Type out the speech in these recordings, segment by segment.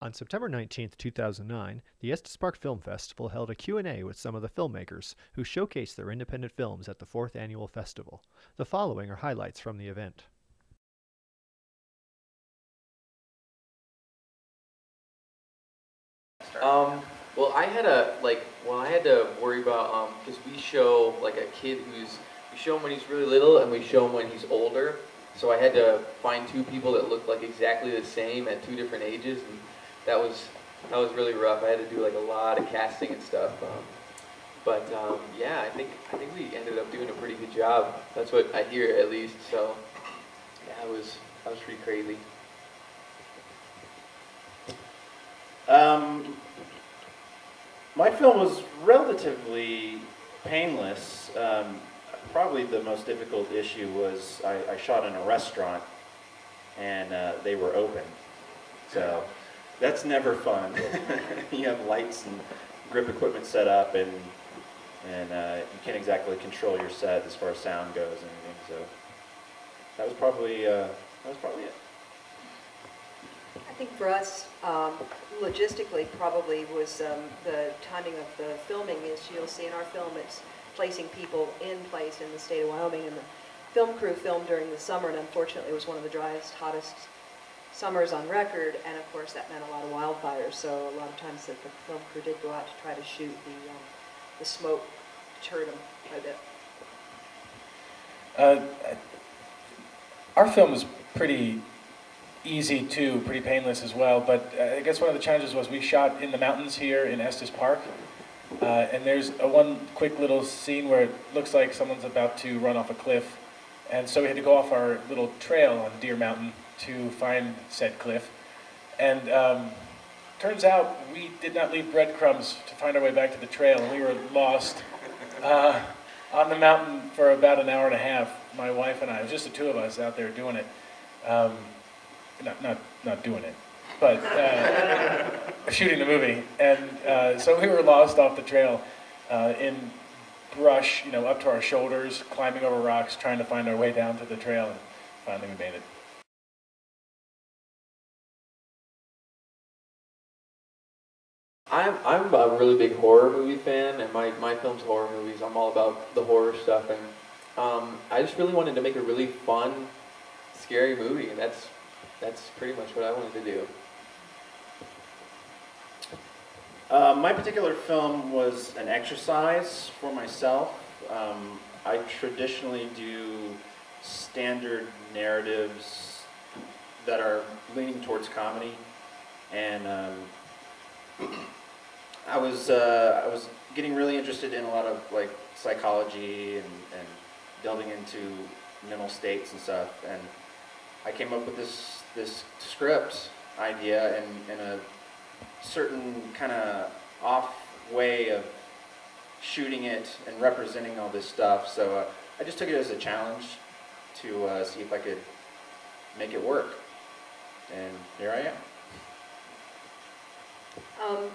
On September 19th, 2009, the Estes Film Festival held a Q&A with some of the filmmakers who showcased their independent films at the 4th annual festival. The following are highlights from the event. Well, I had to worry about, because we show like a kid we show him when he's really little and we show him when he's older. So I had to find two people that looked like exactly the same at two different ages, and that was really rough. I had to do like a lot of casting and stuff. Yeah, I think we ended up doing a pretty good job. That's what I hear at least. So yeah, that was pretty crazy. My film was relatively painless. Probably the most difficult issue was I shot in a restaurant and they were open. So that's never fun. You have lights and grip equipment set up and you can't exactly control your set as far as sound goes and everything. So that was probably it. I think for us, logistically, probably was the timing of the filming. Is you'll see in our film, it's placing people in place in the state of Wyoming, and the film crew filmed during the summer, and unfortunately it was one of the driest, hottest summers on record, and of course that meant a lot of wildfires, so a lot of times the film crew did go out to try to shoot the smoke, deterred them quite a bit. Our film was pretty easy too, pretty painless as well, but I guess one of the challenges was we shot in the mountains here in Estes Park, and there's one quick little scene where it looks like someone's about to run off a cliff, and so we had to go off our little trail on Deer Mountain to find said cliff, and turns out we did not leave breadcrumbs to find our way back to the trail, and we were lost on the mountain for about an hour and a half, my wife and I. It was just the two of us out there doing it. Not doing it, but shooting the movie, and so we were lost off the trail in brush, up to our shoulders, climbing over rocks, trying to find our way down to the trail, and finally we made it. I'm a really big horror movie fan, and my film's horror movies. I'm all about the horror stuff, and I just really wanted to make a really fun, scary movie, and that's pretty much what I wanted to do. My particular film was an exercise for myself. I traditionally do standard narratives that are leaning towards comedy, and I was getting really interested in a lot of like psychology and delving into mental states and stuff, and I came up with this script idea in a certain kind of off way of shooting it and representing all this stuff. So I just took it as a challenge to see if I could make it work, and here I am.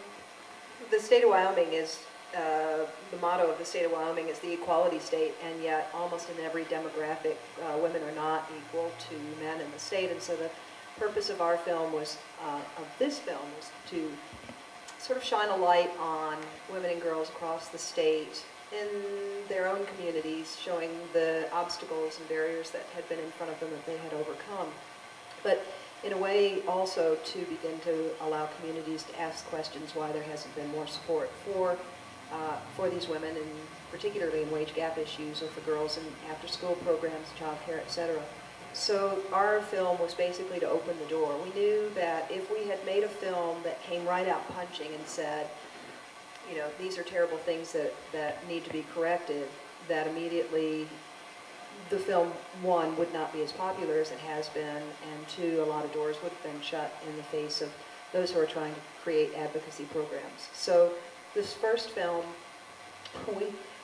The state of Wyoming is, the motto of the state of Wyoming is the equality state, and yet almost in every demographic, women are not equal to men in the state, and so the purpose of our film was, of this film, was to sort of shine a light on women and girls across the state in their own communities, showing the obstacles and barriers that had been in front of them that they had overcome. But in a way also to begin to allow communities to ask questions why there hasn't been more support for these women, and particularly in wage gap issues, or for girls in after-school programs, child care, etc. So our film was basically to open the door. We knew that if we had made a film that came right out punching and said, these are terrible things that need to be corrected, that immediately the film, one, would not be as popular as it has been, and two, a lot of doors would have been shut in the face of those who are trying to create advocacy programs. So this first film,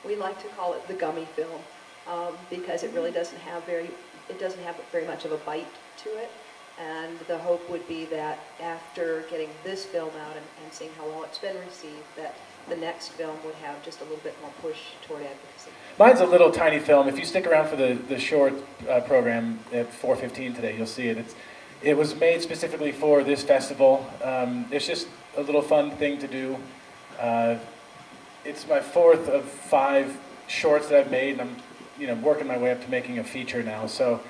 we like to call it the Gummy Film, because it really doesn't have very much of a bite to it. And the hope would be that after getting this film out and seeing how well it's been received, that the next film would have just a little bit more push toward advocacy. Mine's a little tiny film. If you stick around for the short program at 4:15 today, you'll see it. It was made specifically for this festival. It's just a little fun thing to do. It's my 4th of 5 shorts that I've made, and I'm working my way up to making a feature now. So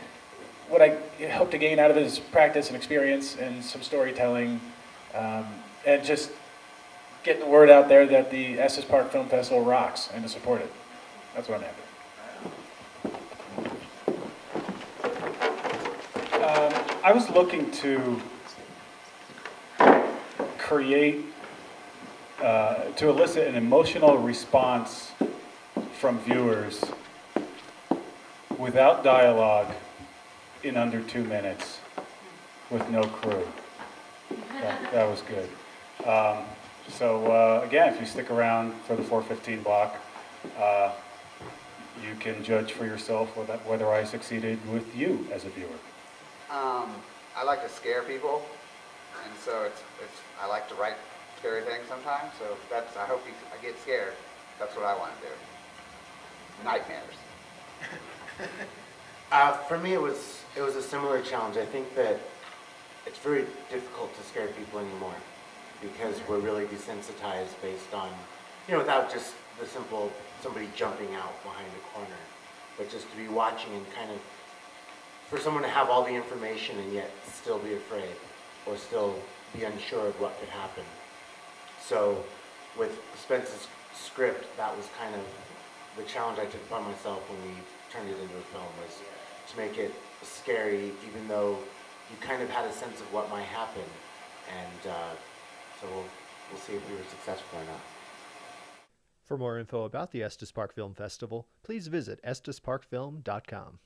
what I hope to gain out of it is practice and experience and some storytelling, and just getting the word out there that the Estes Park Film Festival rocks, and to support it. That's what I'm after. I was looking to create, to elicit an emotional response from viewers without dialogue in under 2 minutes with no crew. That was good. So again, if you stick around for the 4:15 block, you can judge for yourself whether I succeeded with you as a viewer. I like to scare people, and so I like to write scary things sometimes. So I hope I get scared. That's what I want to do. Nightmares. For me, it was a similar challenge. I think that it's very difficult to scare people anymore because we're really desensitized based on, without just the simple somebody jumping out behind a corner, but just to be watching and kind of, for someone to have all the information and yet still be afraid or still be unsure of what could happen. So with Spence's script, that was kind of the challenge I took upon myself when we turned it into a film, was to make it scary even though you kind of had a sense of what might happen. And so we'll see if we were successful or not. For more info about the Estes Park Film Festival, please visit estesparkfilm.com.